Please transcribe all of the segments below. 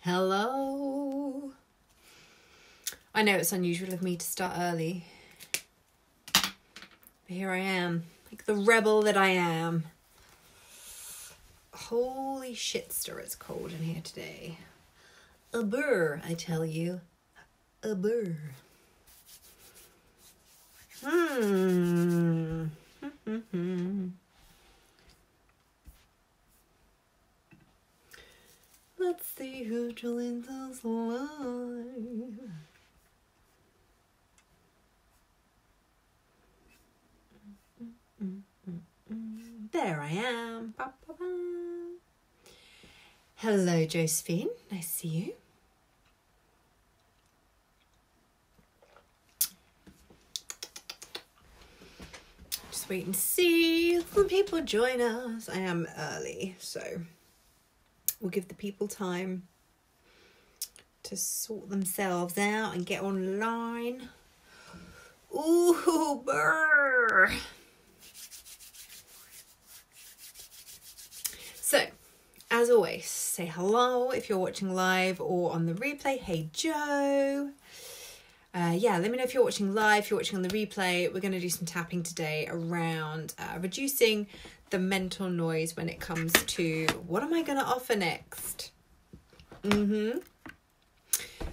Hello. I know it's unusual of me to start early, but here I am, like the rebel that I am. Holy shitster, it's cold in here today. A burr, I tell you. A burr. Let's see who joins us live. There I am. Ba-ba-ba. Hello, Josephine. Nice to see you. Just wait and see if the people join us. I am early, so we'll give the people time to sort themselves out and get online. Ooh, brr. So, as always, say hello if you're watching live or on the replay. Hey, Joe. Let me know if you're watching live, if you're watching on the replay. We're going to do some tapping today around reducing the mental noise when it comes to what am I going to offer next?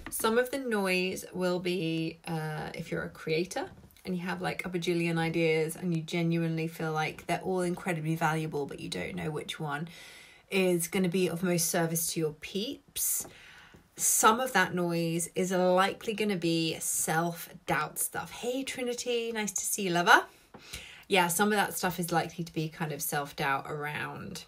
Some of the noise will be if you're a creator and you have like a bajillion ideas and you genuinely feel like they're all incredibly valuable, but you don't know which one is going to be of most service to your peeps. Some of that noise is likely going to be self-doubt stuff. Hey, Trinity, nice to see you, lover. Yeah, some of that stuff is likely to be kind of self-doubt around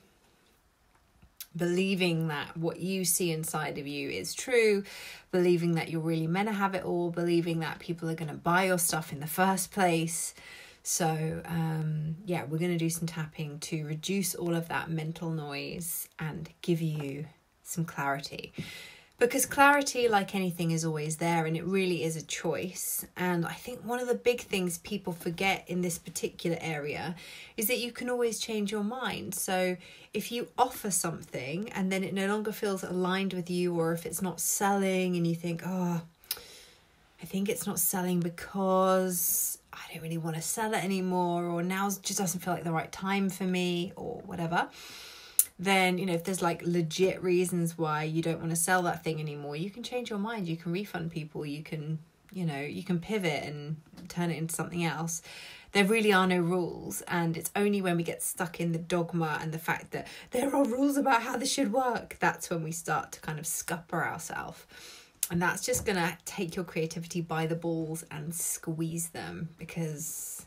believing that what you see inside of you is true, believing that you're really meant to have it all, believing that people are going to buy your stuff in the first place. So, we're going to do some tapping to reduce all of that mental noise and give you some clarity. Because clarity, like anything, is always there, and it really is a choice. And I think one of the big things people forget in this particular area is that you can always change your mind. So if you offer something and then it no longer feels aligned with you, or if it's not selling and you think, oh, I think it's not selling because I don't really want to sell it anymore, or now just doesn't feel like the right time for me, or whatever, then, if there's like legit reasons why you don't want to sell that thing anymore, you can change your mind. You can refund people. You can, you can pivot and turn it into something else. There really are no rules. And it's only when we get stuck in the dogma and the fact that there are rules about how this should work, that's when we start to kind of scupper ourselves. And that's just going to take your creativity by the balls and squeeze them, because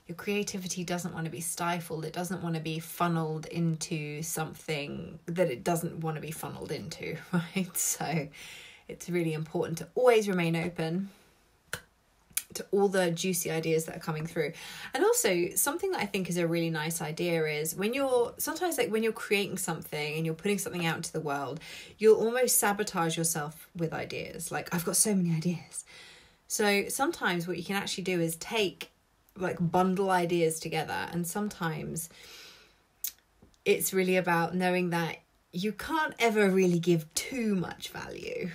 your creativity doesn't want to be stifled. It doesn't want to be funneled into something that it doesn't want to be funneled into, right? So it's really important to always remain open to all the juicy ideas that are coming through. And also, something that I think is a really nice idea is when you're creating something and you're putting something out into the world, you'll almost sabotage yourself with ideas. Like, I've got so many ideas. So sometimes what you can actually do is bundle ideas together, and sometimes it's really about knowing that you can't ever really give too much value,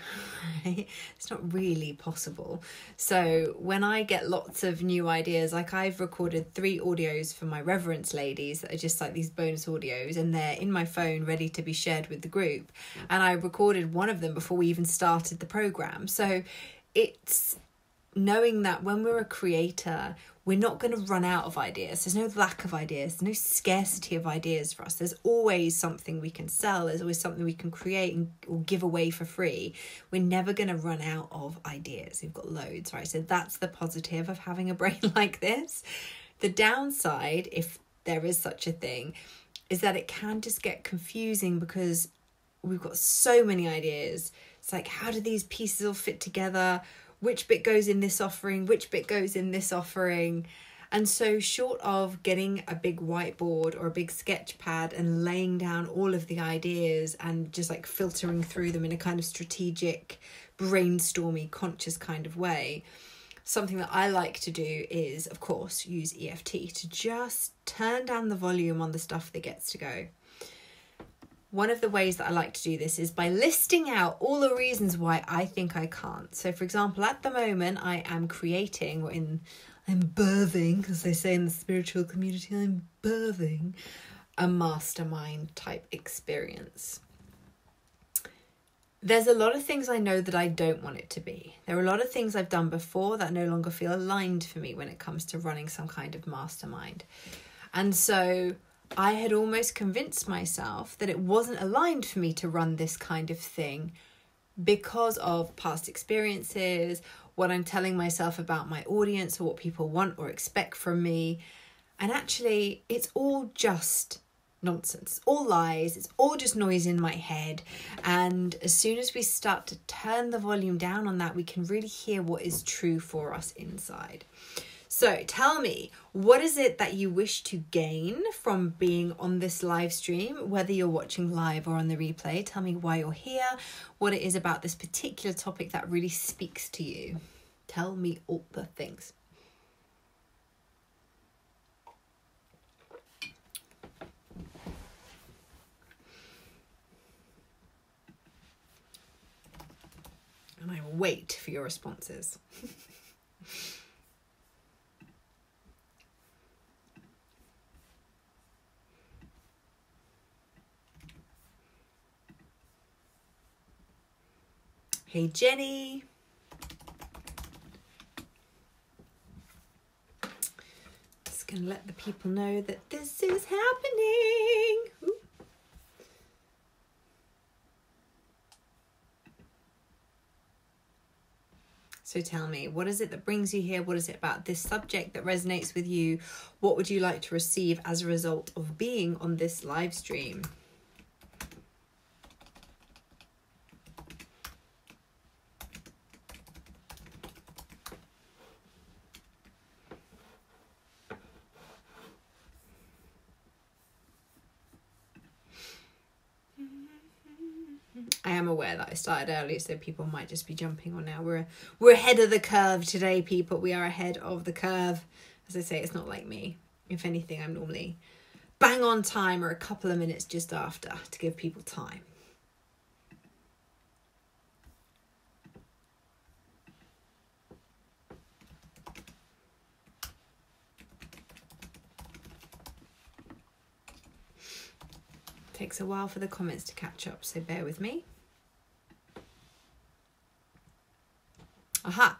right? It's not really possible. So when I get lots of new ideas, like I've recorded 3 audios for my reverence ladies that are just like these bonus audios, and they're in my phone ready to be shared with the group, and I recorded one of them before we even started the program. So it's knowing that when we're a creator, we're not going to run out of ideas. There's no lack of ideas. There's no scarcity of ideas for us. There's always something we can sell. There's always something we can create or give away for free. We're never going to run out of ideas. We've got loads, right? So that's the positive of having a brain like this. The downside, if there is such a thing, is that it can just get confusing because we've got so many ideas. It's like, how do these pieces all fit together? Which bit goes in this offering? Which bit goes in this offering? And so short of getting a big whiteboard or a big sketch pad and laying down all of the ideas and just like filtering through them in a kind of strategic, brainstormy, conscious kind of way, something that I like to do is, of course, use EFT to just turn down the volume on the stuff that gets to go. one of the ways that I like to do this is by listing out all the reasons why I think I can't. So for example, at the moment I am creating, I'm birthing, as they say in the spiritual community, I'm birthing a mastermind type experience. There's a lot of things I know that I don't want it to be. There are a lot of things I've done before that no longer feel aligned for me when it comes to running some kind of mastermind. And so I had almost convinced myself that it wasn't aligned for me to run this kind of thing because of past experiences, what I'm telling myself about my audience or what people want or expect from me. And actually, it's all just nonsense, all lies, it's all just noise in my head. And as soon as we start to turn the volume down on that, we can really hear what is true for us inside. So tell me, what is it that you wish to gain from being on this live stream, whether you're watching live or on the replay? Tell me why you're here, what it is about this particular topic that really speaks to you. Tell me all the things. And I will wait for your responses. Hey, Jenny. Just going to let the people know that this is happening. Ooh. So tell me, what is it that brings you here? What is it about this subject that resonates with you? What would you like to receive as a result of being on this live stream? I am aware that I started early, so people might just be jumping on now. We're ahead of the curve today, people. We are ahead of the curve. As I say, it's not like me. If anything, I'm normally bang on time or a couple of minutes just after to give people time. Takes a while for the comments to catch up, so bear with me. Aha,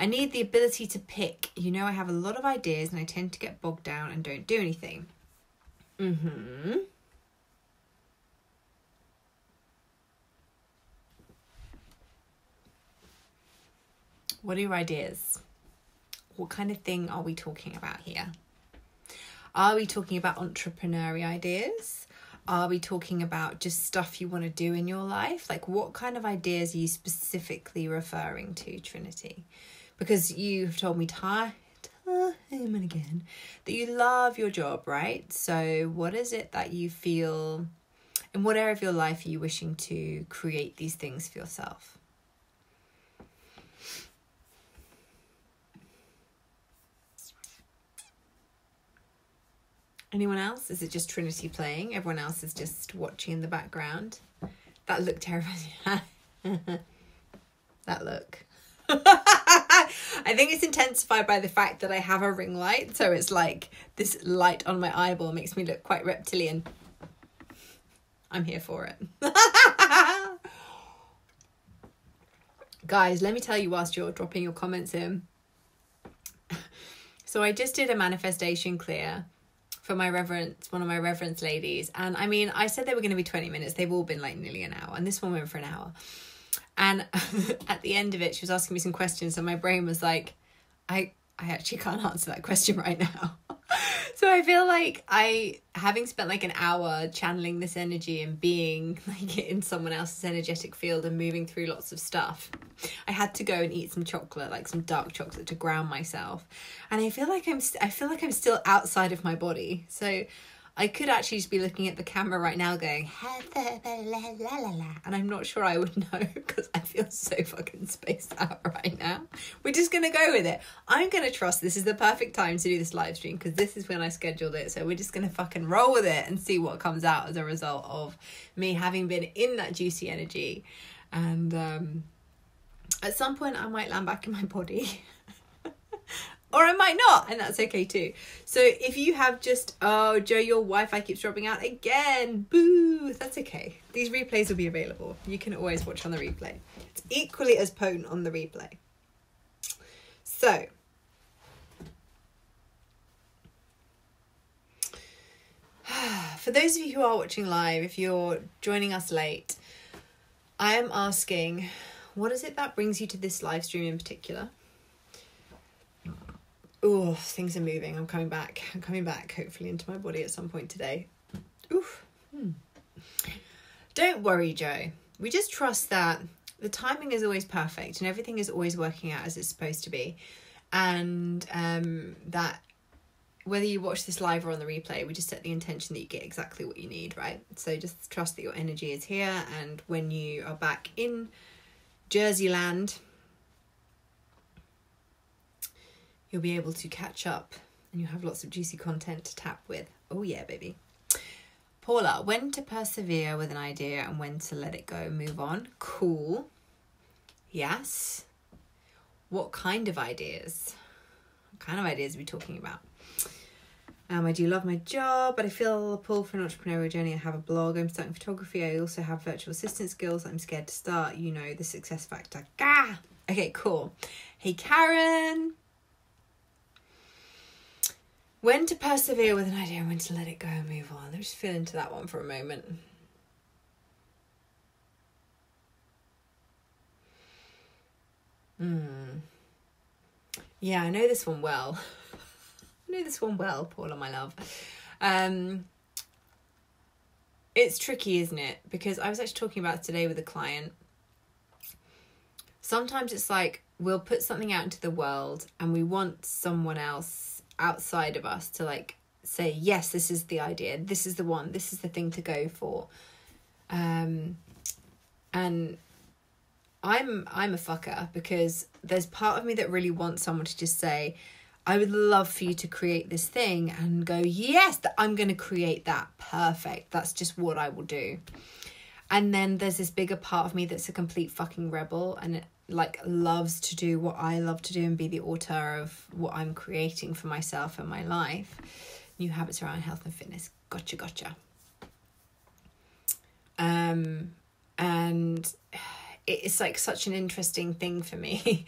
I need the ability to pick. You know, I have a lot of ideas and I tend to get bogged down and don't do anything. What are your ideas? What kind of thing are we talking about here? Are we talking about entrepreneurial ideas? Are we talking about just stuff you want to do in your life? Like, what kind of ideas are you specifically referring to, Trinity? Because you've told me time and again that you love your job, right? So what is it that you feel, in what area of your life are you wishing to create these things for yourself? Anyone else? Is it just Trinity playing? Everyone else is just watching in the background. That look terrifying. That look. I think it's intensified by the fact that I have a ring light. So it's like this light on my eyeball makes me look quite reptilian. I'm here for it. Guys, let me tell you whilst you're dropping your comments in. So I just did a manifestation clear for my reverence, one of my reverence ladies. And I mean, I said they were going to be 20 minutes. They've all been like nearly an hour. And this one went for an hour. And at the end of it, she was asking me some questions. And my brain was like, I actually can't answer that question right now. So I feel like having spent like an hour channeling this energy and being like in someone else's energetic field and moving through lots of stuff, I had to go and eat some chocolate, like some dark chocolate, to ground myself. And I feel like I'm still outside of my body. So I could actually just be looking at the camera right now going, and I'm not sure I would know because I feel so fucking spaced out right now. We're just going to go with it. I'm going to trust this is the perfect time to do this live stream because this is when I scheduled it. So we're just going to fucking roll with it and see what comes out as a result of me having been in that juicy energy. And at some point I might land back in my body. Or I might not, and that's okay too. So if you have just, oh, Joe, your Wi-Fi keeps dropping out again, boo, that's okay. These replays will be available. You can always watch on the replay. It's equally as potent on the replay. So, for those of you who are watching live, if you're joining us late, I am asking, what is it that brings you to this live stream in particular? Oh, things are moving. I'm coming back, hopefully, into my body at some point today. Oof. Don't worry, Joe. We just trust that the timing is always perfect and everything is always working out as it's supposed to be. And that whether you watch this live or on the replay, we just set the intention that you get exactly what you need, right? So just trust that your energy is here. And when you are back in Jersey land, you'll be able to catch up and you have lots of juicy content to tap with. Oh yeah, baby. Paula, when to persevere with an idea and when to let it go, move on. Cool. Yes. What kind of ideas? What kind of ideas are we talking about? I do love my job, but I feel a pull for an entrepreneurial journey. I have a blog. I'm starting photography. I also have virtual assistant skills. I'm scared to start. You know, the success factor. Gah! Okay, cool. Hey, Karen. When to persevere with an idea and when to let it go and move on. Let's just feel into that one for a moment. Yeah, I know this one well. Paula, my love. It's tricky, isn't it? Because I was actually talking about it today with a client. Sometimes it's like we'll put something out into the world and we want someone else outside of us to like say, yes, this is the idea, this is the one, this is the thing to go for. And I'm a fucker because there's part of me that really wants someone to just say, I would love for you to create this thing, and go, yes, I'm going to create that. Perfect. That's just what I will do. And then there's this bigger part of me that's a complete fucking rebel and it like loves to do what I love to do and be the author of what I'm creating for myself and my life. New habits around health and fitness. Gotcha. And it's like such an interesting thing for me.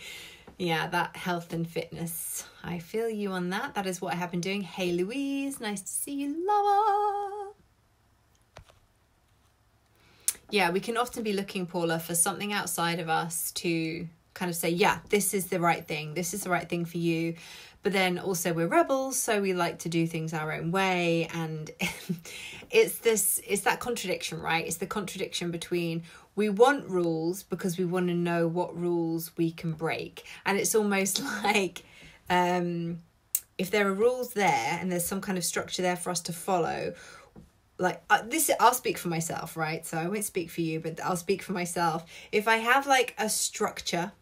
Yeah, that health and fitness. I feel you on that. That is what I have been doing. Hey, Louise. Nice to see you, lover. Yeah, we can often be looking, Paula, for something outside of us to kind of say, yeah, this is the right thing. This is the right thing for you. But then also we're rebels, so we like to do things our own way. And it's that contradiction, right? It's the contradiction between we want rules because we want to know what rules we can break. And it's almost like if there are rules there and there's some kind of structure there for us to follow, like I'll speak for myself, right? So I won't speak for you, but I'll speak for myself. If I have like a structure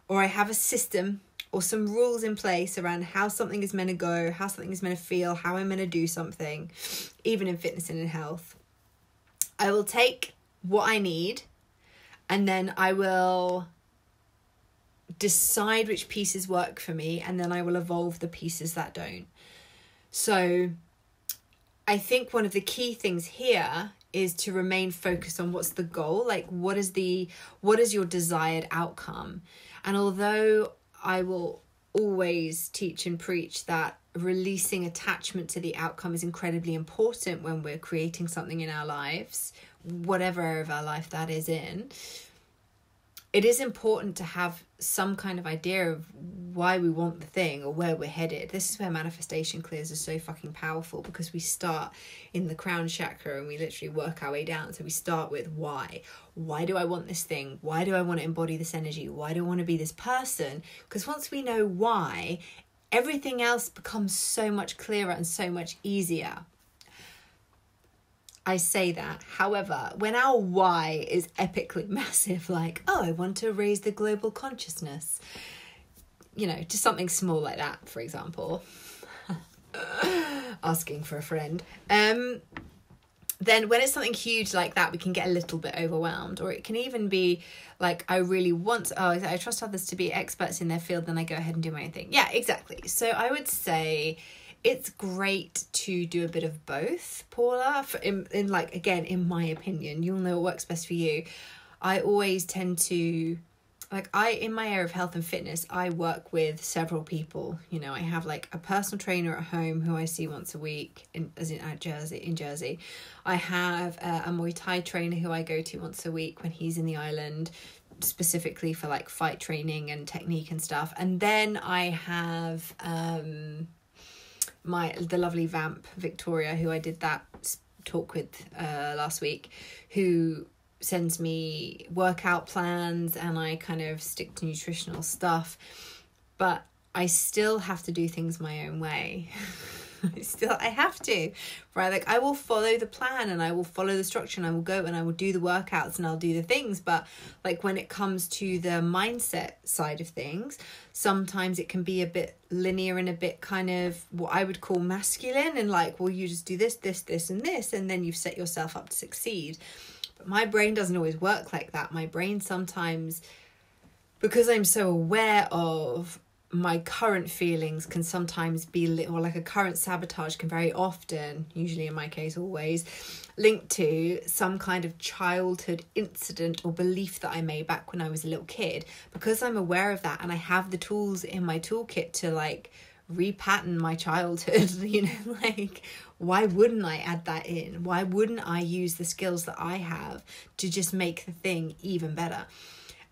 or I have a system or some rules in place around how something is meant to go, how something is meant to feel, how I'm meant to do something, even in fitness and in health, I will take what I need and then I will decide which pieces work for me and then I will evolve the pieces that don't. So I think one of the key things here is to remain focused on what's the goal, like what is your desired outcome. And although I will always teach and preach that releasing attachment to the outcome is incredibly important when we're creating something in our lives, whatever area of our life that is in, it is important to have some kind of idea of why we want the thing or where we're headed. This is where manifestation clears are so fucking powerful, because we start in the crown chakra and we literally work our way down. So we start with why. Why do I want this thing? Why do I want to embody this energy? Why do I want to be this person? Because once we know why, everything else becomes so much clearer and so much easier. I say that. However, when our why is epically massive, like, oh, I want to raise the global consciousness, you know, just something small like that, for example, asking for a friend, then when it's something huge like that, we can get a little bit overwhelmed. Or it can even be like, I really want, I trust others to be experts in their field, then I go ahead and do my own thing. Yeah, exactly. So I would say it's great to do a bit of both, Paula. In like, again, in my opinion, you'll know what works best for you. I always tend to, like, in my area of health and fitness, I work with several people. You know, I have like a personal trainer at home who I see once a week in Jersey. I have a Muay Thai trainer who I go to once a week when he's in the island, specifically for like fight training and technique and stuff. And then I have the lovely Vamp Victoria, who I did that talk with last week, who sends me workout plans, and I kind of stick to nutritional stuff, but I still have to do things my own way. I have to, right? Like, I will follow the plan and I will follow the structure and I will go and I will do the workouts and I'll do the things. But like, when it comes to the mindset side of things, sometimes it can be a bit linear and a bit kind of what I would call masculine, and like, well, you just do this, and this, and then you've set yourself up to succeed. But my brain doesn't always work like that. My brain sometimes, because I'm so aware of my current feelings, can sometimes be, or like a current sabotage can very often, usually in my case always, linked to some kind of childhood incident or belief that I made back when I was a little kid. Because I'm aware of that and I have the tools in my toolkit to like repattern my childhood, you know, like, why wouldn't I add that in? Why wouldn't I use the skills that I have to just make the thing even better?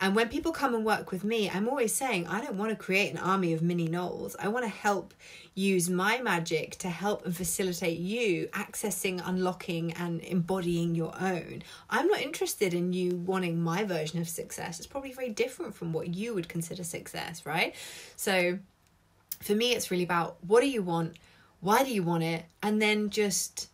And when people come and work with me, I'm always saying, I don't want to create an army of mini Knowles. I want to help use my magic to help and facilitate you accessing, unlocking, and embodying your own. I'm not interested in you wanting my version of success. It's probably very different from what you would consider success, right? So for me, it's really about, what do you want? Why do you want it? And then just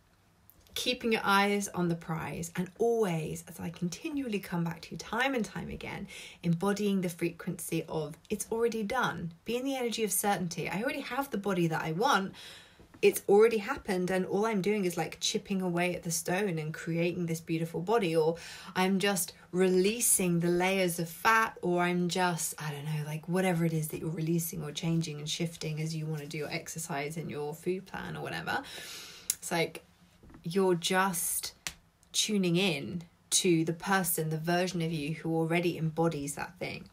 keeping your eyes on the prize, and always, as I continually come back to time and time again, embodying the frequency of, it's already done. Be in the energy of certainty. I already have the body that I want. It's already happened, and all I'm doing is like chipping away at the stone and creating this beautiful body. Or I'm just releasing the layers of fat, or I'm just, I don't know, like whatever it is that you're releasing or changing and shifting as you want to do your exercise and your food plan or whatever. It's like, you're just tuning in to the person, the version of you who already embodies that thing.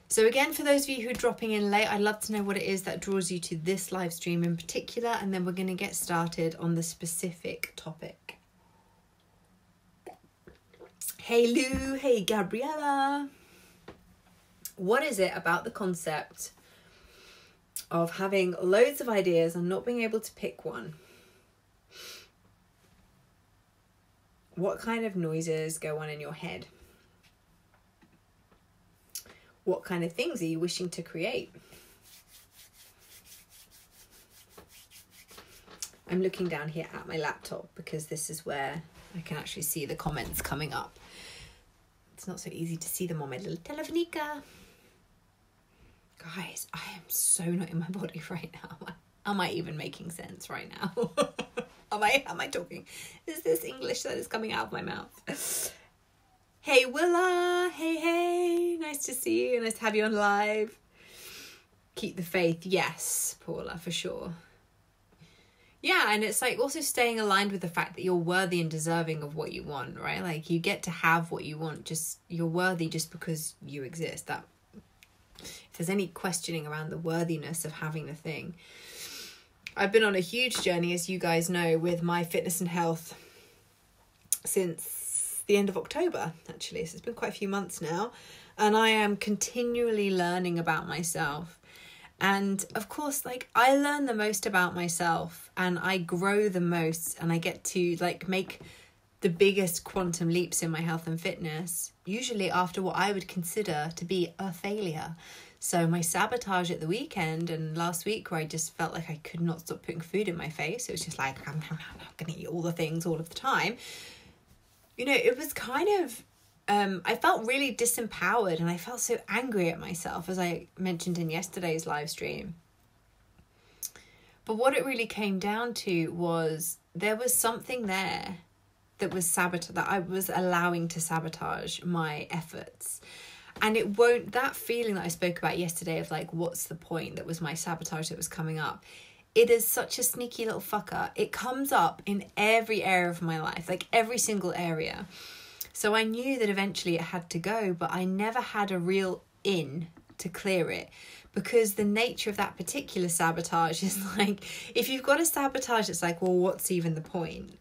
So again, for those of you who are dropping in late, I'd love to know what it is that draws you to this live stream in particular, and then we're going to get started on the specific topic. Hey Lou, hey Gabriella. What is it about the concept of having loads of ideas and not being able to pick one? What kind of noises go on in your head? What kind of things are you wishing to create? I'm looking down here at my laptop because this is where I can actually see the comments coming up. It's not so easy to see them on my little telefonica. Guys, I am so not in my body right now. Am I even making sense right now? Am I talking? Is this English that is coming out of my mouth? Hey Willa, hey, nice to see you, nice to have you on live. Keep the faith, yes, Paula, for sure. Yeah, and it's like also staying aligned with the fact that you're worthy and deserving of what you want, right? Like, you get to have what you want, just you're worthy just because you exist. That, if there's any questioning around the worthiness of having the thing. I've been on a huge journey, as you guys know, with my fitness and health since the end of October, actually. So it's been quite a few months now. And I am continually learning about myself. And of course, like, I learn the most about myself and I grow the most, and I get to like make the biggest quantum leaps in my health and fitness, usually after what I would consider to be a failure. So my sabotage at the weekend and last week, where I just felt like I could not stop putting food in my face. It was just like, I'm going to eat all the things all of the time. You know, it was kind of, I felt really disempowered, and I felt so angry at myself, as I mentioned in yesterday's live stream. But what it really came down to was there was something there that was that I was allowing to sabotage my efforts. And that feeling that I spoke about yesterday of like, what's the point, that was my sabotage that was coming up. It is such a sneaky little fucker. It comes up in every area of my life, like every single area. So I knew that eventually it had to go, but I never had a real in to clear it, because the nature of that particular sabotage is like, if you've got a sabotage, it's like, well, what's even the point?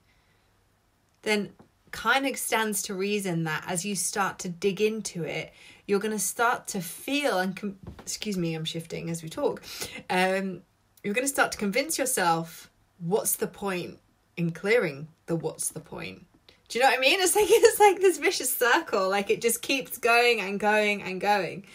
Then kind of stands to reason that as you start to dig into it, you're going to start to feel, and excuse me, I'm shifting as we talk. You're going to start to convince yourself, what's the point in clearing the what's the point? Do you know what I mean? It's like this vicious circle. Like it just keeps going and going and going.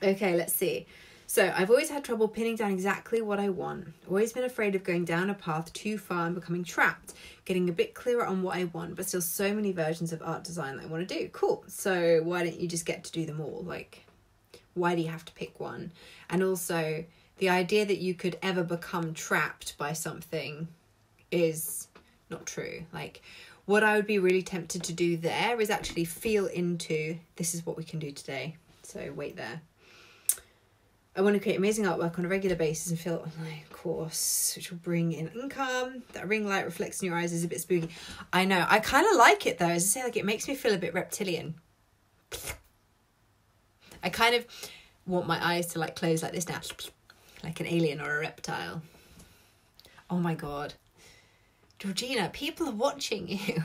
Okay, let's see. So I've always had trouble pinning down exactly what I want. Always been afraid of going down a path too far and becoming trapped. Getting a bit clearer on what I want, but still so many versions of art design that I want to do. Cool. So why don't you just get to do them all? Like, why do you have to pick one? And also, the idea that you could ever become trapped by something is not true. Like, what I would be really tempted to do there is actually feel into, this is what we can do today. So wait there. I want to create amazing artwork on a regular basis and fill it online, of course, which will bring in income. That ring light reflects in your eyes is a bit spooky. I know. I kind of like it though. As I say, like it makes me feel a bit reptilian. I kind of want my eyes to like close like this now, like an alien or a reptile. Oh my God. Georgina, people are watching you.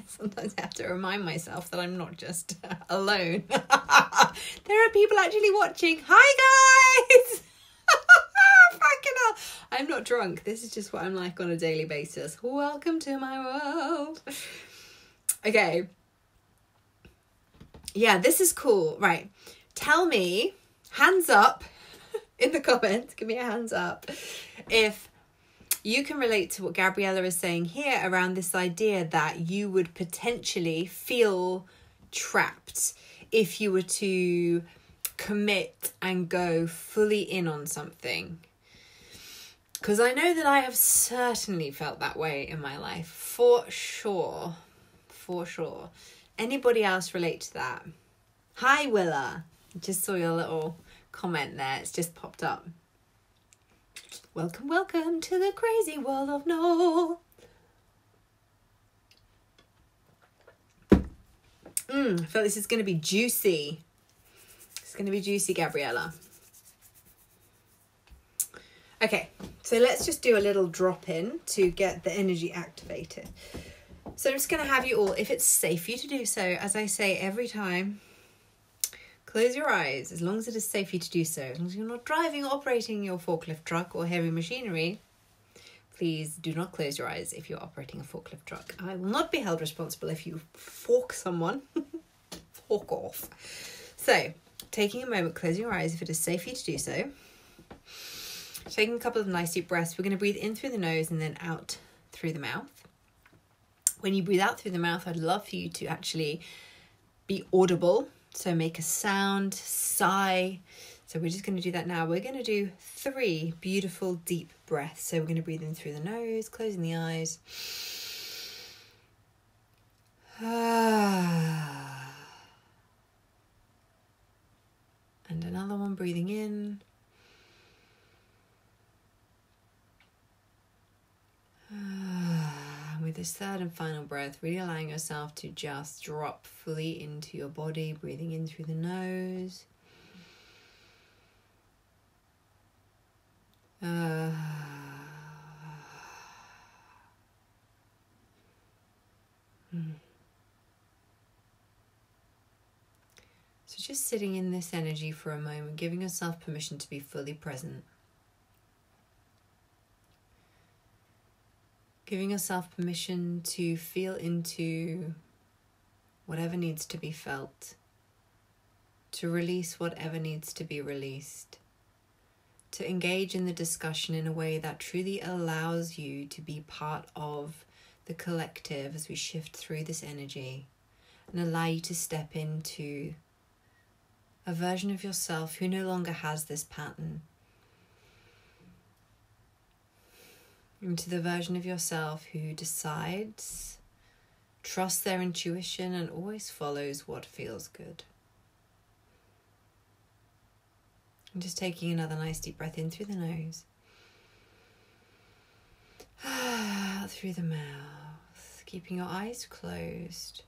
Sometimes I have to remind myself that I'm not just alone. There are people actually watching. Hi, guys! Fucking hell. I'm not drunk. This is just what I'm like on a daily basis. Welcome to my world. Okay. Yeah, this is cool. Right. Tell me, hands up in the comments. Give me a hands up if you can relate to what Gabriella is saying here around this idea that you would potentially feel trapped if you were to commit and go fully in on something. Because I know that I have certainly felt that way in my life, for sure. For sure. Anybody else relate to that? Hi, Willa. Just saw your little comment there. It's just popped up. Welcome, welcome to the crazy world of Noel. I feel this is going to be juicy. It's going to be juicy, Gabriella. Okay, so let's just do a little drop in to get the energy activated. So I'm just going to have you all, if it's safe for you to do so, as I say every time, close your eyes, as long as it is safe for you to do so. As long as you're not driving or operating your forklift truck or heavy machinery, please do not close your eyes if you're operating a forklift truck. I will not be held responsible if you fork someone. Fork off. So, taking a moment, closing your eyes if it is safe for you to do so. Taking a couple of nice deep breaths. We're going to breathe in through the nose and then out through the mouth. When you breathe out through the mouth, I'd love for you to actually be audible. So make a sound, sigh. So we're just going to do that now. We're going to do 3 beautiful deep breaths. So we're going to breathe in through the nose, closing the eyes. And another one, breathing in. With this third and final breath, really allowing yourself to just drop fully into your body, breathing in through the nose. So just sitting in this energy for a moment, giving yourself permission to be fully present. Giving yourself permission to feel into whatever needs to be felt, to release whatever needs to be released, to engage in the discussion in a way that truly allows you to be part of the collective as we shift through this energy, and allow you to step into a version of yourself who no longer has this pattern, into the version of yourself who decides, trusts their intuition, and always follows what feels good. And just taking another nice deep breath in through the nose, out through the mouth, keeping your eyes closed.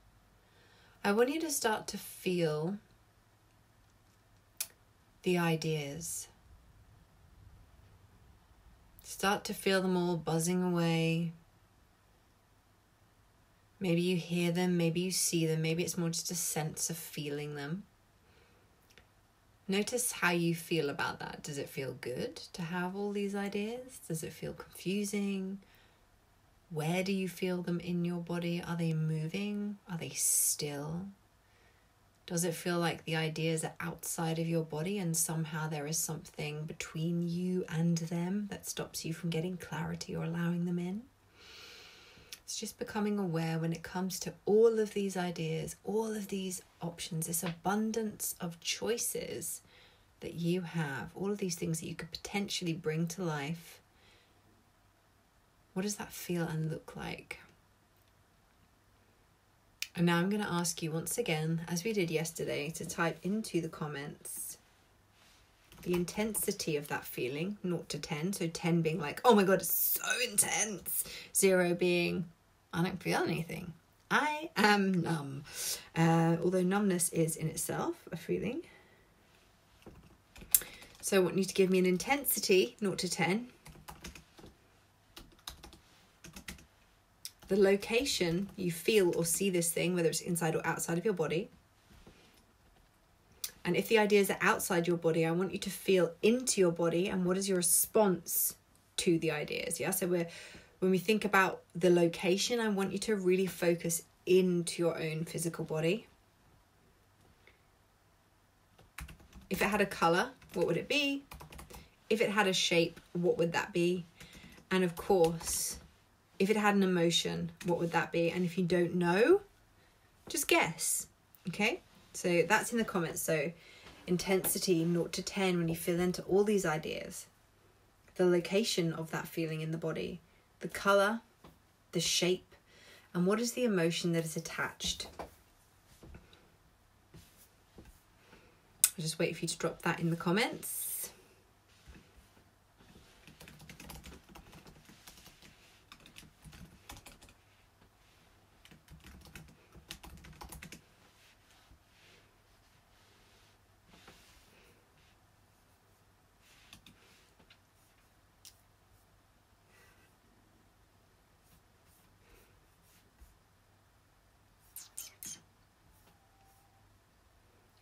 I want you to start to feel the ideas. Start to feel them all buzzing away. Maybe you hear them, maybe you see them, maybe it's more just a sense of feeling them. Notice how you feel about that. Does it feel good to have all these ideas? Does it feel confusing? Where do you feel them in your body? Are they moving? Are they still? Does it feel like the ideas are outside of your body and somehow there is something between you and them that stops you from getting clarity or allowing them in? It's just becoming aware when it comes to all of these ideas, all of these options, this abundance of choices that you have, all of these things that you could potentially bring to life. What does that feel and look like? And now I'm going to ask you once again, as we did yesterday, to type into the comments the intensity of that feeling, 0 to 10. So 10 being like, oh my God, it's so intense. 0 being, I don't feel anything. I am numb. Although numbness is in itself a feeling. So I want you to give me an intensity, 0 to 10. The location you feel or see this thing, whether it's inside or outside of your body. And if the ideas are outside your body, I want you to feel into your body and what is your response to the ideas. Yeah, so when we think about the location, I want you to really focus into your own physical body. If it had a color, what would it be? If it had a shape, what would that be? And of course, if it had an emotion, what would that be? And if you don't know, just guess, okay? So that's in the comments. So intensity, 0 to 10, when you feel into all these ideas. The location of that feeling in the body. The colour, the shape, and what is the emotion that is attached? I'll just wait for you to drop that in the comments.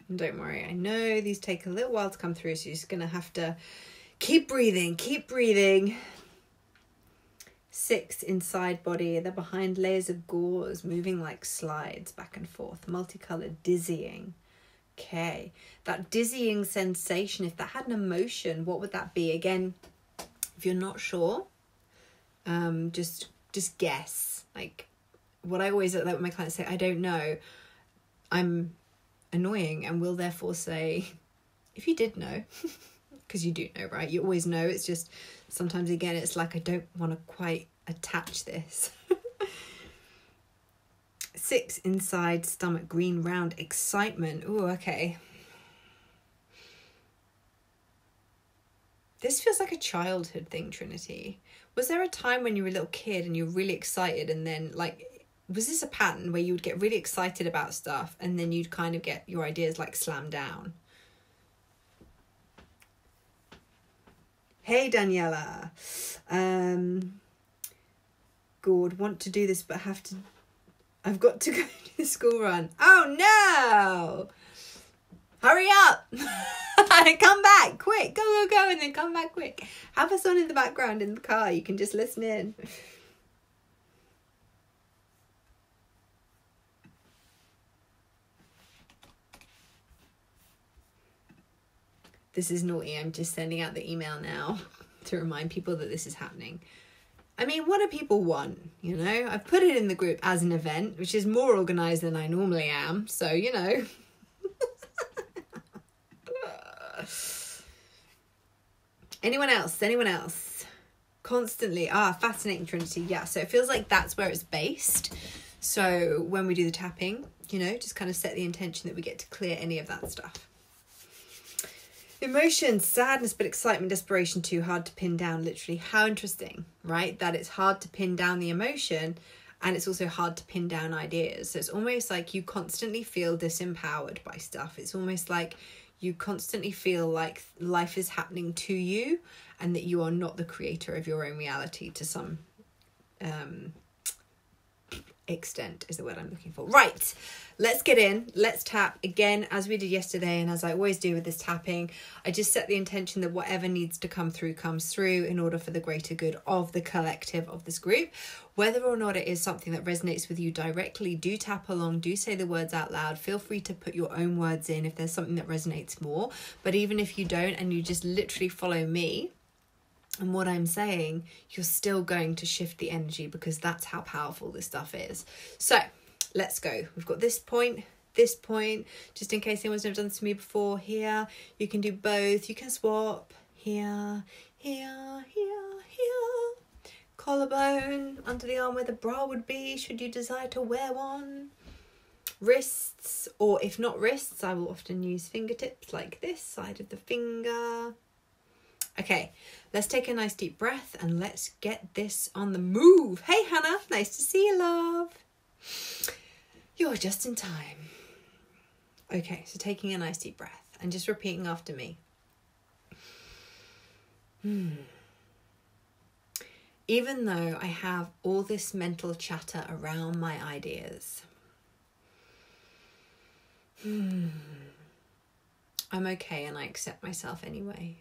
And don't worry, I know these take a little while to come through, so you're just going to have to keep breathing, keep breathing. 6 inside body, they're behind layers of gauze, moving like slides back and forth, multicolored, dizzying. Okay, that dizzying sensation, if that had an emotion, what would that be? Again, if you're not sure, just guess. Like what I always let my clients say, I don't know. I'm annoying and will therefore say, if you did know, because you do know, right? You always know. It's just sometimes, again, it's like I don't want to quite attach this. 6 inside stomach, green round, excitement. Oh, okay. This feels like a childhood thing, Trinity. Was there a time when you were a little kid and you were really excited, and then like, was this a pattern where you would get really excited about stuff and then you'd kind of get your ideas like slammed down? Hey, Daniela. Good, want to do this, but I've got to go to the school run. Oh, no. Hurry up. Come back, quick. Go, and then come back quick. Have us on in the background in the car. You can just listen in. This is naughty. I'm just sending out the email now to remind people that this is happening. I mean, what do people want? You know, I've put it in the group as an event, which is more organized than I normally am. So, you know. Anyone else? Constantly. Fascinating Trinity. Yeah, so it feels like that's where it's based. So when we do the tapping, you know, just kind of set the intention that we get to clear any of that stuff. Emotions, sadness, but excitement, desperation, too hard to pin down. Literally, how interesting, right? That it's hard to pin down the emotion, and it's also hard to pin down ideas. So it's almost like you constantly feel disempowered by stuff. It's almost like you constantly feel like life is happening to you and that you are not the creator of your own reality to some extent is the word I'm looking for. Right, let's get in. Let's tap again, as we did yesterday, and as I always do with this tapping, I just set the intention that whatever needs to come through comes through in order for the greater good of the collective of this group. Whether or not it is something that resonates with you directly, do tap along, do say the words out loud. Feel free to put your own words in if there's something that resonates more. But even if you don't and you just literally follow me and what I'm saying, you're still going to shift the energy, because that's how powerful this stuff is. So let's go. We've got this point, just in case anyone's never done this to me before. Here, you can do both. You can swap. Here. Collarbone, under the arm where the bra would be, should you desire to wear one. Wrists, or if not wrists, I will often use fingertips like this, side of the finger. Okay, let's take a nice deep breath and let's get this on the move. Hey, Hannah, nice to see you, love. You're just in time. Okay, so taking a nice deep breath and just repeating after me. Even though I have all this mental chatter around my ideas, I'm okay and I accept myself anyway.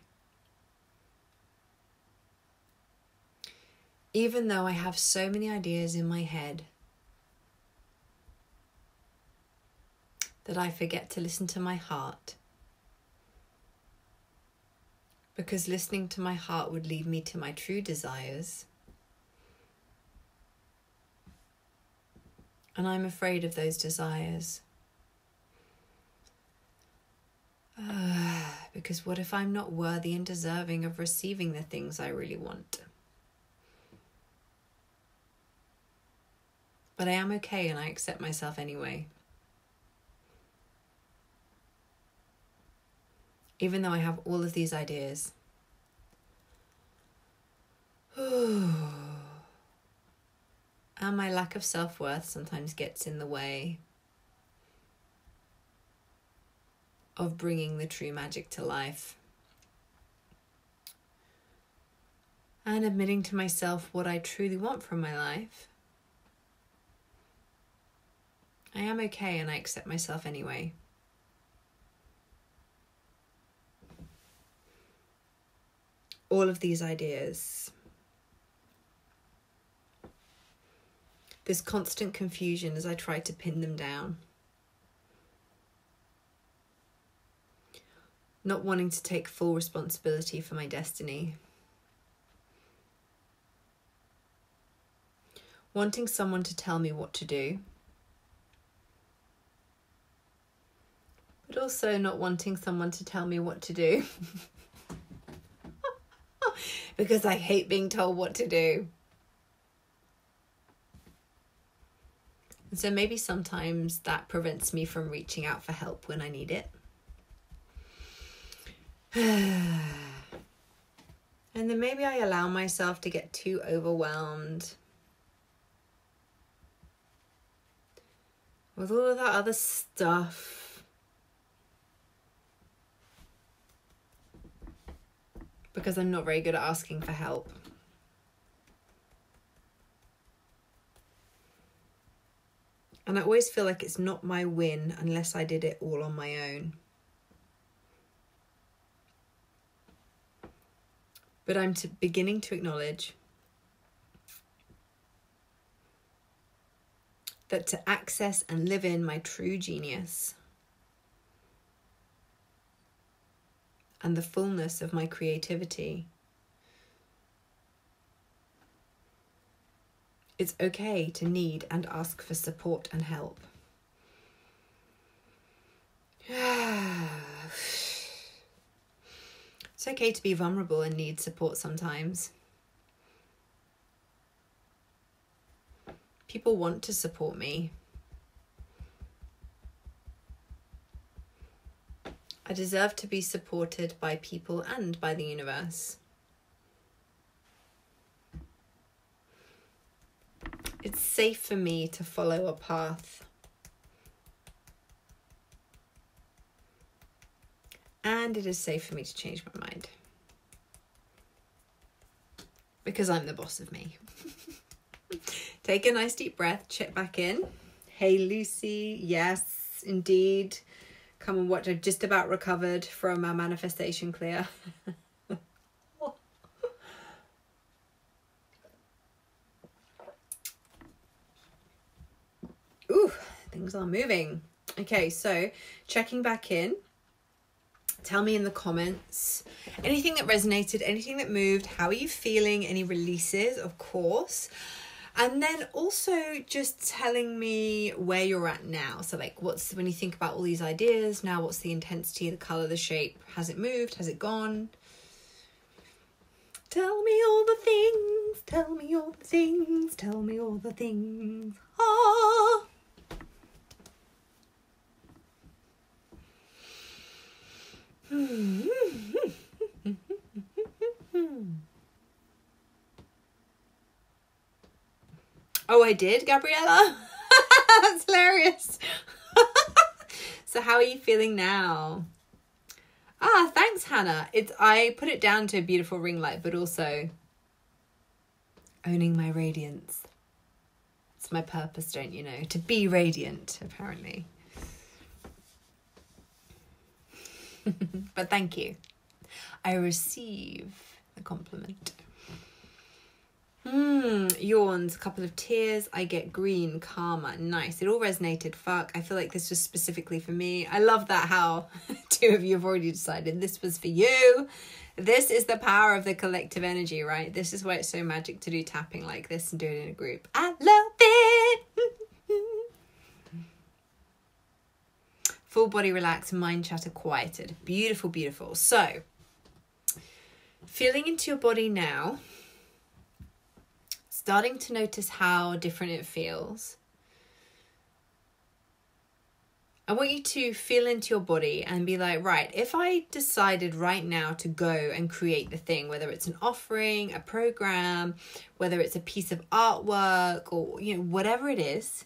Even though I have so many ideas in my head that I forget to listen to my heart, because listening to my heart would lead me to my true desires. And I'm afraid of those desires. Because what if I'm not worthy and deserving of receiving the things I really want? But I am okay and I accept myself anyway. Even though I have all of these ideas. And my lack of self-worth sometimes gets in the way of bringing the true magic to life. And admitting to myself what I truly want from my life. I am okay and I accept myself anyway. All of these ideas. This constant confusion as I try to pin them down. Not wanting to take full responsibility for my destiny. Wanting someone to tell me what to do. But also not wanting someone to tell me what to do. Because I hate being told what to do. And so maybe sometimes that prevents me from reaching out for help when I need it. And then maybe I allow myself to get too overwhelmed with all of that other stuff. Because I'm not very good at asking for help. And I always feel like it's not my win unless I did it all on my own. But I'm beginning to acknowledge that to access and live in my true genius, and the fullness of my creativity. It's okay to need and ask for support and help. It's okay to be vulnerable and need support sometimes. People want to support me. I deserve to be supported by people and by the universe. It's safe for me to follow a path. And it is safe for me to change my mind. Because I'm the boss of me. Take a nice deep breath, check back in. Hey Lucy, yes, indeed. Come and watch. I've just about recovered from our manifestation clear. Ooh, things are moving. Okay, so checking back in. Tell me in the comments anything that resonated, anything that moved. How are you feeling? Any releases, of course. And then also just telling me where you're at now. So like when you think about all these ideas now, what's the intensity, the color, the shape? Has it moved? Has it gone? Tell me all the things. Tell me all the things. Tell me all the things. Ah. Oh, I did, Gabriella? That's hilarious. So how are you feeling now? Ah, thanks, Hannah. I put it down to a beautiful ring light, but also owning my radiance. It's my purpose, don't you know? To be radiant, apparently. But thank you. I receive the compliment. Yawns, a couple of tears. I get green, karma. Nice. It all resonated. Fuck. I feel like this was specifically for me. I love that how two of you have already decided this was for you. This is the power of the collective energy, right? This is why it's so magic to do tapping like this and do it in a group. I love it. Full body relaxed, mind chatter quieted. Beautiful, beautiful. So, feeling into your body now. Starting to notice how different it feels. I want you to feel into your body and be like, right, if I decided right now to go and create the thing, whether it's an offering, a program, whether it's a piece of artwork or, whatever it is,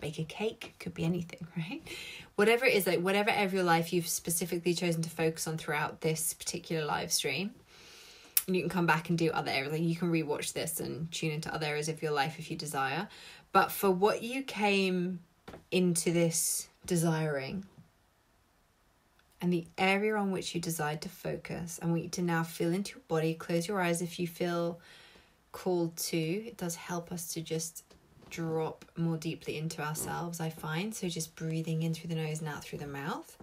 bake a cake, could be anything, right? Whatever it is, like whatever area of your life you've specifically chosen to focus on throughout this particular live stream. And you can come back and do other areas. Like you can rewatch this and tune into other areas of your life if you desire. But for what you came into this desiring and the area on which you decide to focus, I want you to now feel into your body. Close your eyes if you feel called to. It does help us to just drop more deeply into ourselves, I find. So just breathing in through the nose and out through the mouth.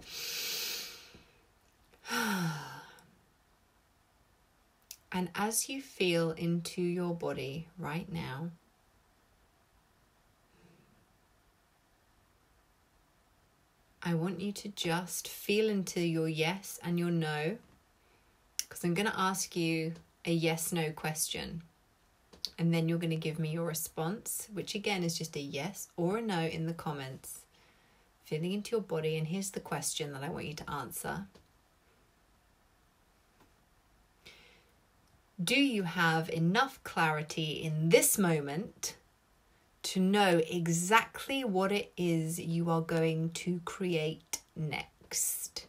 And as you feel into your body right now, I want you to just feel into your yes and your no, because I'm going to ask you a yes-no question. And then you're going to give me your response, which again is just a yes or a no in the comments. Feeling into your body, and here's the question that I want you to answer. Do you have enough clarity in this moment to know exactly what it is you are going to create next?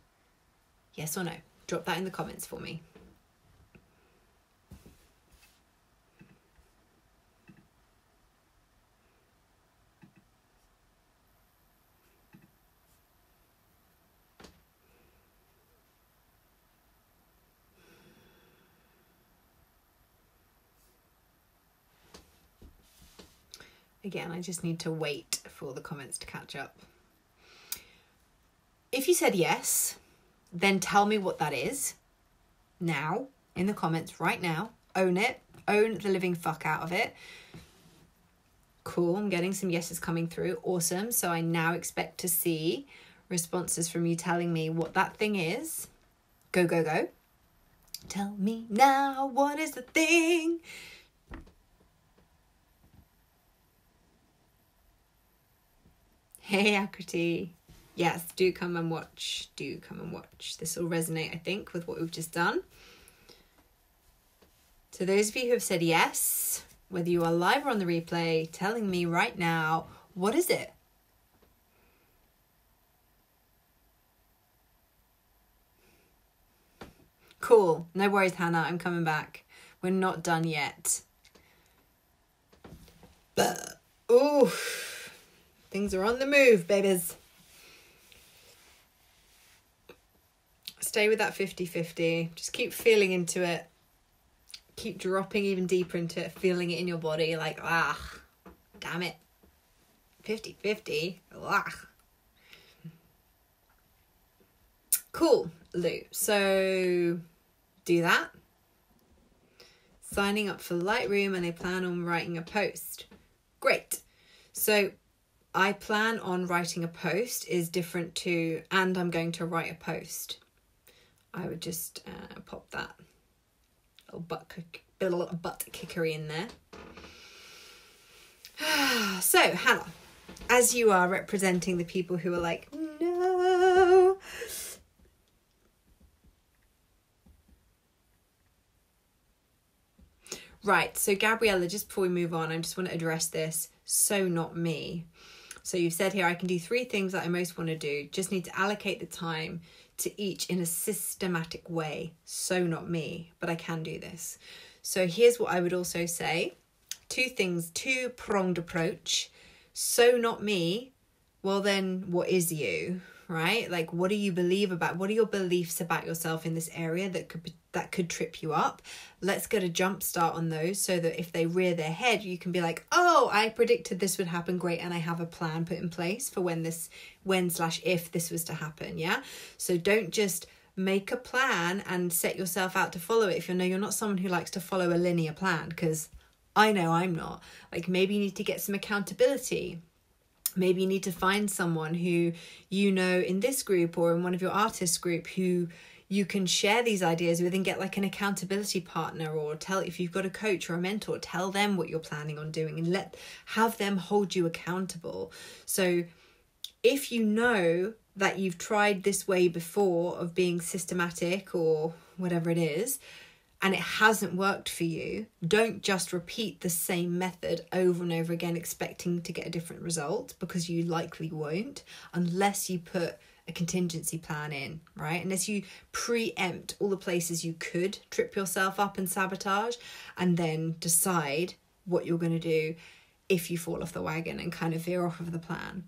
Yes or no? Drop that in the comments for me. Again, I just need to wait for the comments to catch up. If you said yes, then tell me what that is. now in the comments right now. Own it. Own the living fuck out of it. Cool. I'm getting some yeses coming through. Awesome. So I now expect to see responses from you telling me what that thing is. Go, go, go. Tell me now, what is the thing? Hey, Akriti. Yes, do come and watch. Do come and watch. This will resonate, I think, with what we've just done. So those of you who have said yes, whether you are live or on the replay, telling me right now, what is it? Cool. No worries, Hannah. I'm coming back. We're not done yet. But, ooh, things are on the move, babies. Stay with that 50-50. Just keep feeling into it. Keep dropping even deeper into it, feeling it in your body. Like, damn it. 50-50. Cool, Lou. So do that. Signing up for Lightroom, and they plan on writing a post. Great. So I plan on writing a post is different to, and I'm going to write a post. I would just pop that little butt kickery in there. So, Hannah, as you are representing the people who are like, no. Right, so Gabriella, just before we move on, I just want to address this. So not me. So you've said here, I can do 3 things that I most want to do. Just need to allocate the time to each in a systematic way. So not me, but I can do this. So here's what I would also say. 2 things, 2-pronged approach. So not me. Well, then what is you, right? Like, what do you believe about? What are your beliefs about yourself in this area that could trip you up? Let's get a jump start on those so that if they rear their head, you can be like, oh, I predicted this would happen. Great. And I have a plan put in place for when/if this was to happen. Yeah. So don't just make a plan and set yourself out to follow it. If you're not someone who likes to follow a linear plan, because I know I'm not. Like, maybe you need to get some accountability. Maybe you need to find someone who you know in this group or in one of your artist group who you can share these ideas with and get like an accountability partner, or if you've got a coach or a mentor, tell them what you're planning on doing and have them hold you accountable. So if you know that you've tried this way before of being systematic or whatever it is, and it hasn't worked for you, don't just repeat the same method over and over again expecting to get a different result, because you likely won't unless you put a contingency plan in, right? Unless you preempt all the places you could trip yourself up and sabotage, and then decide what you're going to do if you fall off the wagon and kind of veer off of the plan.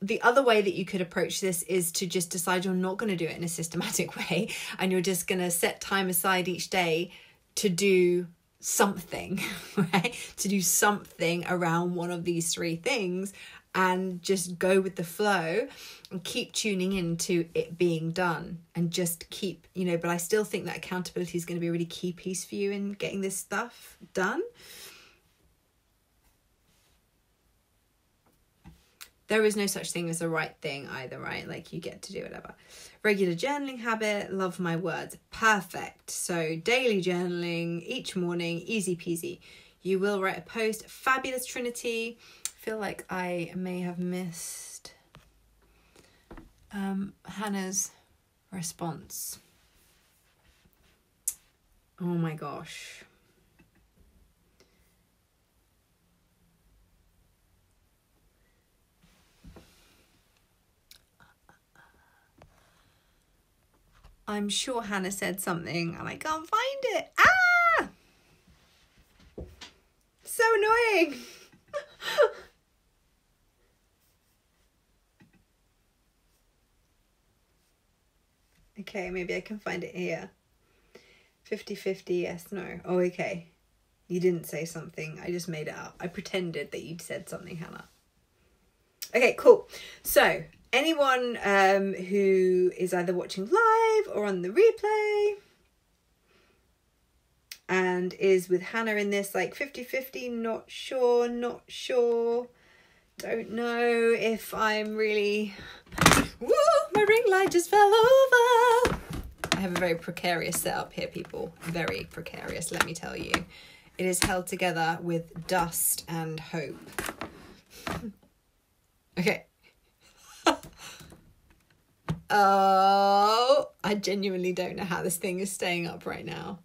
The other way that you could approach this is to just decide you're not going to do it in a systematic way, and you're just going to set time aside each day to do something, right? To do something around one of these 3 things, and just go with the flow and keep tuning into it being done, and just keep, but I still think that accountability is going to be a really key piece for you in getting this stuff done. There is no such thing as the right thing either, right? Like, you get to do whatever. Regular journaling habit, love my words. Perfect. So daily journaling each morning, easy peasy. You will write a post. Fabulous, Trinity. I feel like I may have missed Hannah's response. Oh my gosh. I'm sure Hannah said something and I can't find it. Ah! So annoying. Okay, maybe I can find it here. 50-50, yes, no. Oh, okay. You didn't say something. I just made it up. I pretended that you'd said something, Hannah. Okay, cool. So, anyone who is either watching live or on the replay, and is with Hannah in this, like 50-50, not sure. Don't know if I'm really... Woo! My ring light just fell over. I have a very precarious setup here, people. Very precarious, let me tell you. It is held together with dust and hope. Okay. Oh, I genuinely don't know how this thing is staying up right now.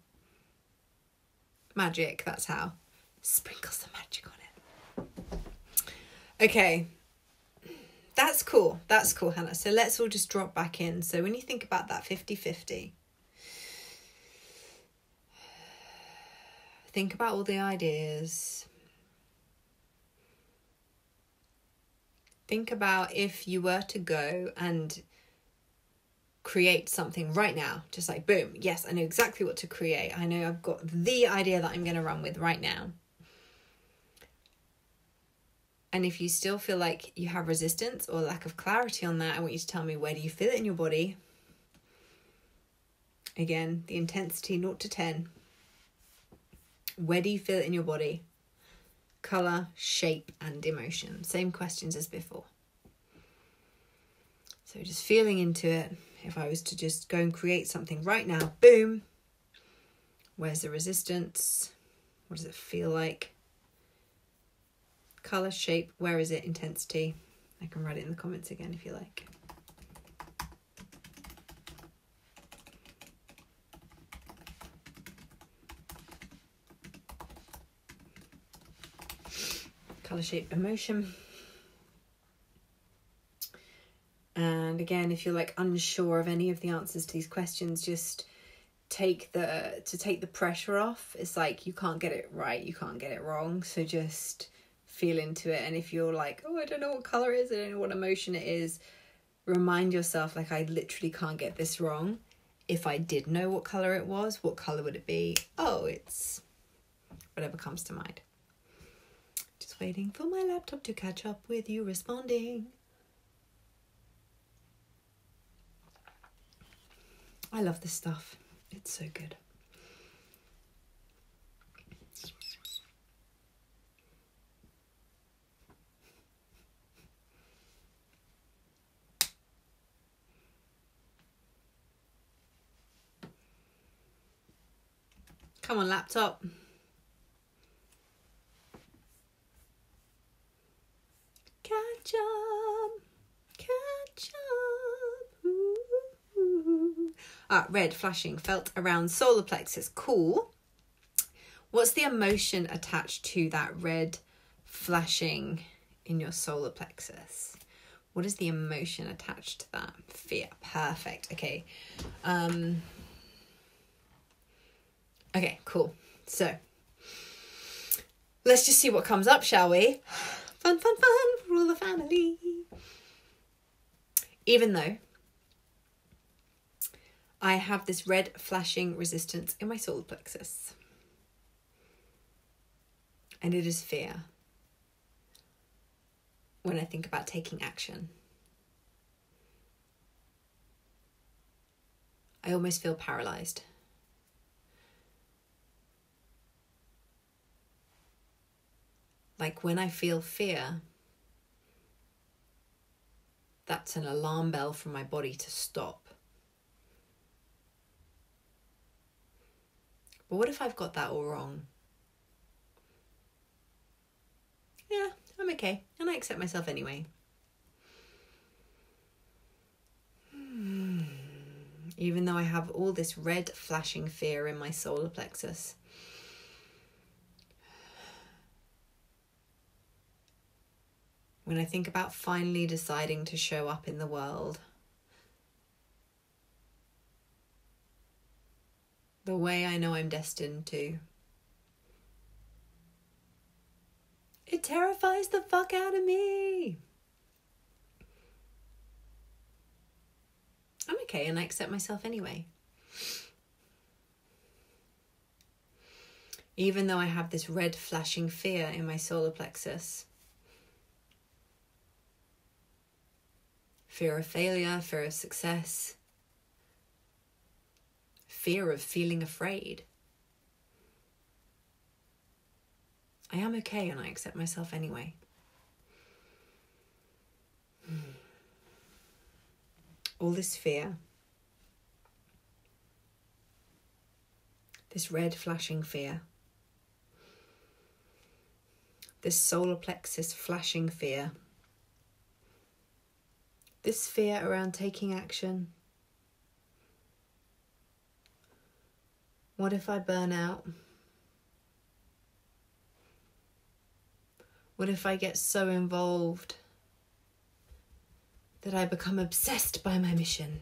Magic, that's how. Sprinkle some magic on it. Okay. That's cool, Hannah. So let's all just drop back in. So when you think about that 50-50, think about all the ideas. Think about if you were to go and create something right now, just like boom, yes, I know exactly what to create. I know I've got the idea that I'm going to run with right now. And if you still feel like you have resistance or lack of clarity on that, I want you to tell me, where do you feel it in your body? Again, the intensity 0 to 10. Where do you feel it in your body? Color, shape, and emotion. Same questions as before. So just feeling into it. If I was to just go and create something right now, boom. Where's the resistance? What does it feel like? Color, shape, where is it? Intensity. I can write it in the comments again if you like. Color, shape, emotion. And again, if you're like unsure of any of the answers to these questions, just take the pressure off. It's like you can't get it right, you can't get it wrong. So just feel into it. And if you're like, oh, I don't know what color it is, I don't know what emotion it is, remind yourself, like, I literally can't get this wrong. If I did know what color it was, what color would it be? Oh, it's whatever comes to mind. Just waiting for my laptop to catch up with you responding. I love this stuff. It's so good. Come on, laptop. Catch up. Catch up. Ooh. Red flashing felt around solar plexus. Cool. What's the emotion attached to that red flashing in your solar plexus? What is the emotion attached to that? Fear. Perfect. Okay. Okay, cool. So let's just see what comes up, shall we? Fun, fun, fun for all the family. Even though I have this red flashing resistance in my solar plexus, and it is fear when I think about taking action. I almost feel paralyzed. Like when I feel fear, that's an alarm bell from my body to stop. But what if I've got that all wrong? Yeah, I'm okay, and I accept myself anyway. Even though I have all this red flashing fear in my solar plexus. When I think about finally deciding to show up in the world the way I know I'm destined to, it terrifies the fuck out of me. I'm okay, and I accept myself anyway. Even though I have this red flashing fear in my solar plexus. Fear of failure, fear of success, fear of feeling afraid. I am okay and I accept myself anyway. All this fear, this red flashing fear, this solar plexus flashing fear, this fear around taking action. What if I burn out? What if I get so involved that I become obsessed by my mission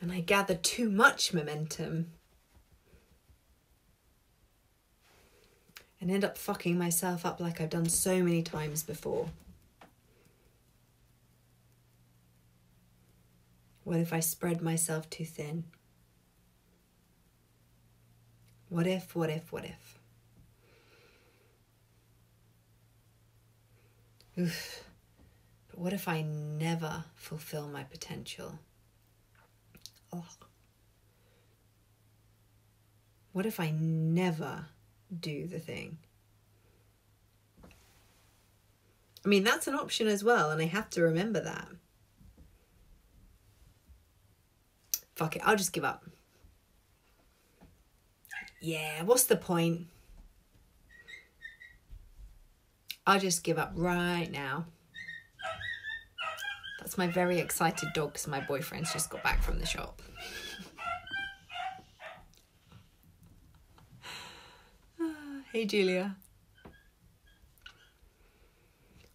and I gather too much momentum and end up fucking myself up like I've done so many times before? What if I spread myself too thin? What if? Oof. But what if I never fulfill my potential? Oh. What if I never do the thing? I mean, that's an option as well, and I have to remember that. Fuck it, I'll just give up. Yeah, what's the point? I'll just give up right now. That's my very excited dog because my boyfriend's just got back from the shop. Hey, Julia.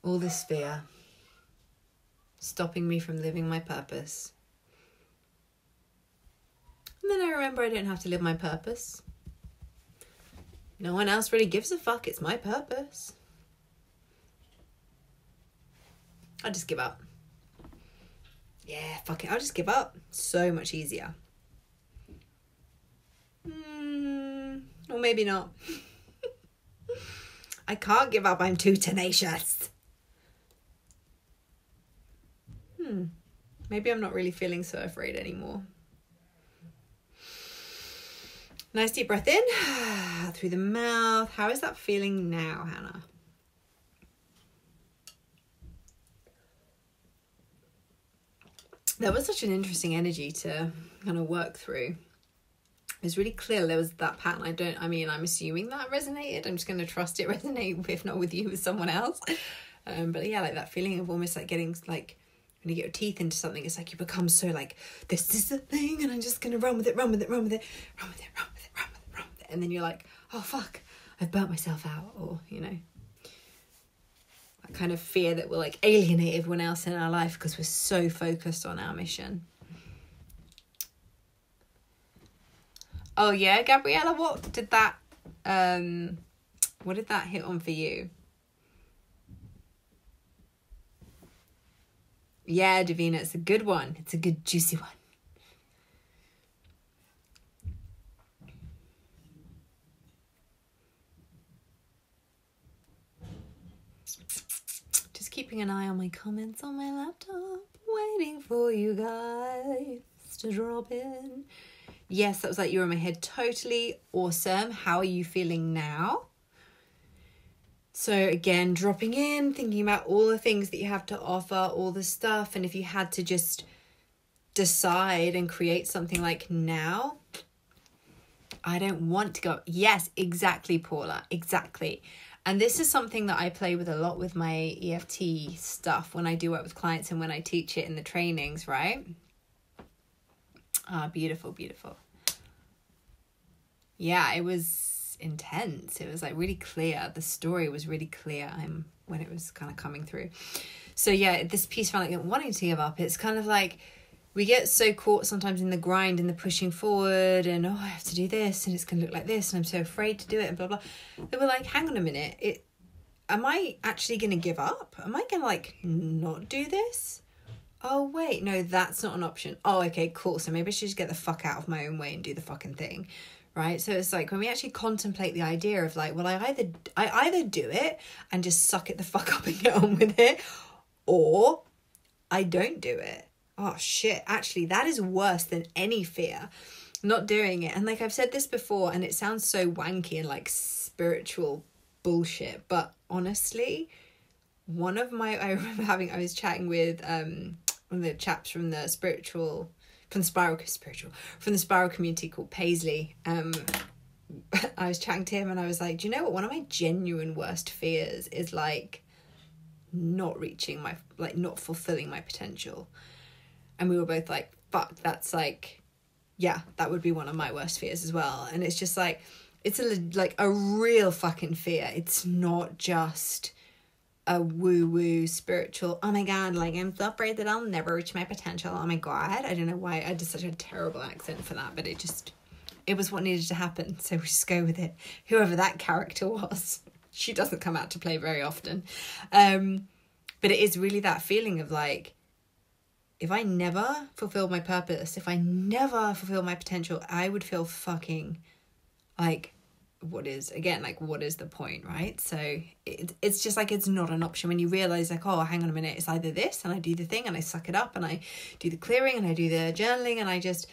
All this fear stopping me from living my purpose. And then I remember I don't have to live my purpose. No one else really gives a fuck. It's my purpose. I'll just give up. Yeah, fuck it. I'll just give up. So much easier. Or maybe not. I can't give up. I'm too tenacious. Maybe I'm not really feeling so afraid anymore. Nice deep breath in. Through the mouth. How is that feeling now, Hannah? That was such an interesting energy to kind of work through. It was really clear there was that pattern. I'm assuming that resonated. I'm just going to trust it resonate, if not with you, with someone else. But yeah, like that feeling of almost like getting, like, when you get your teeth into something, it's like you become so like, this is the thing, and I'm just going to run with it. And then you're like, oh, fuck, I've burnt myself out. Or, you know, that kind of fear that will like alienate everyone else in our life because we're so focused on our mission. Oh yeah, Gabriella, what did that hit on for you? Yeah, Davina, it's a good one. It's a good juicy one. Just keeping an eye on my comments on my laptop, waiting for you guys to drop in. Yes, that was like you were in my head. Totally awesome. How are you feeling now? So again, dropping in, thinking about all the things that you have to offer, all the stuff. And if you had to just decide and create something like now, I don't want to go. Yes, exactly, Paula. Exactly. And this is something that I play with a lot with my EFT stuff when I do work with clients and when I teach it in the trainings, right? Ah, beautiful, beautiful. Yeah, it was intense. It was like really clear. The story was really clear when it was kind of coming through. So yeah, this piece around like wanting to give up, it's kind of like we get so caught sometimes in the grind and the pushing forward and, oh, I have to do this and it's going to look like this and I'm so afraid to do it and blah, blah. That we're like, hang on a minute. Am I actually going to give up? Am I going to like not do this? Oh, wait, no, that's not an option. Oh, okay, cool. So maybe I should just get the fuck out of my own way and do the fucking thing. Right? So it's like when we actually contemplate the idea of like, well, I either do it and just suck it the fuck up and get on with it, or I don't do it. Oh shit, actually that is worse than any fear. not doing it. And like I've said this before, and it sounds so wanky and like spiritual bullshit, but honestly, I remember I was chatting with one of the chaps from the spiral community called Paisley. I was chatting to him and I was like, do you know what, one of my genuine worst fears is like not fulfilling my potential. And we were both like, fuck, that's like, yeah, that would be one of my worst fears as well. And it's just like, it's a real fucking fear. It's not just a woo-woo spiritual, oh my God, like I'm so afraid that I'll never reach my potential. Oh my God. I don't know why I did such a terrible accent for that, but it was what needed to happen. So we just go with it. Whoever that character was, she doesn't come out to play very often. But it is really that feeling of like, if I never fulfilled my purpose, if I never fulfilled my potential, I would feel fucking like, what is the point, right? So it's just like, it's not an option when you realize like, oh, hang on a minute, it's either this and I do the thing and I suck it up and I do the clearing and I do the journaling and I just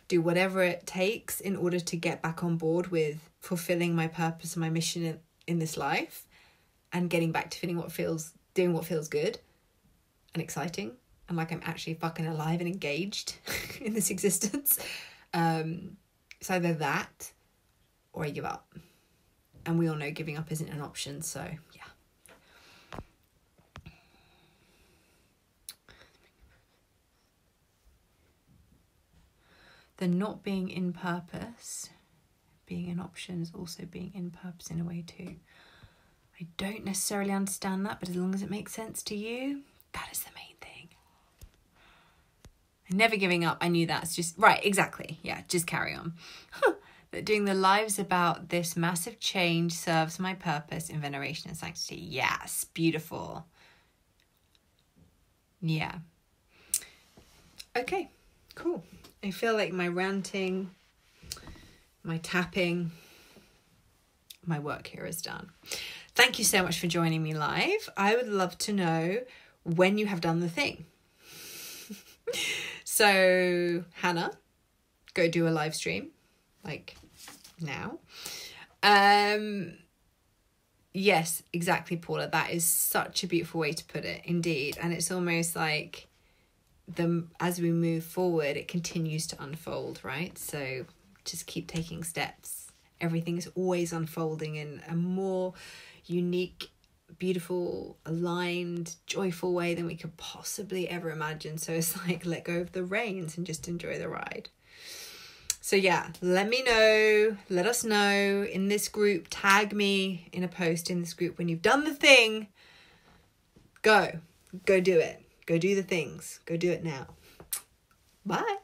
do whatever it takes in order to get back on board with fulfilling my purpose and my mission in this life and getting back to doing what feels good and exciting and like I'm actually fucking alive and engaged in this existence. It's either that or I give up. And we all know giving up isn't an option, so yeah. The not being in purpose, being an option is also being in purpose in a way too. I don't necessarily understand that, but as long as it makes sense to you, that is the main thing. And never giving up, I knew that's just, right, exactly. Yeah, just carry on. That doing the lives about this massive change serves my purpose in veneration and sanctity. Yes, beautiful. Yeah. Okay, cool. I feel like my ranting, my tapping, my work here is done. Thank you so much for joining me live. I would love to know when you have done the thing. So, Hannah, go do a live stream, like now. Yes, exactly, Paula. That is such a beautiful way to put it, indeed. And it's almost like as we move forward, it continues to unfold, right? So just keep taking steps. Everything is always unfolding in a more unique, beautiful, aligned, joyful way than we could possibly ever imagine. So it's like, let go of the reins and just enjoy the ride. So yeah, let us know in this group, tag me in a post in this group when you've done the thing. Go do it. Go do the things. Go do it now. Bye.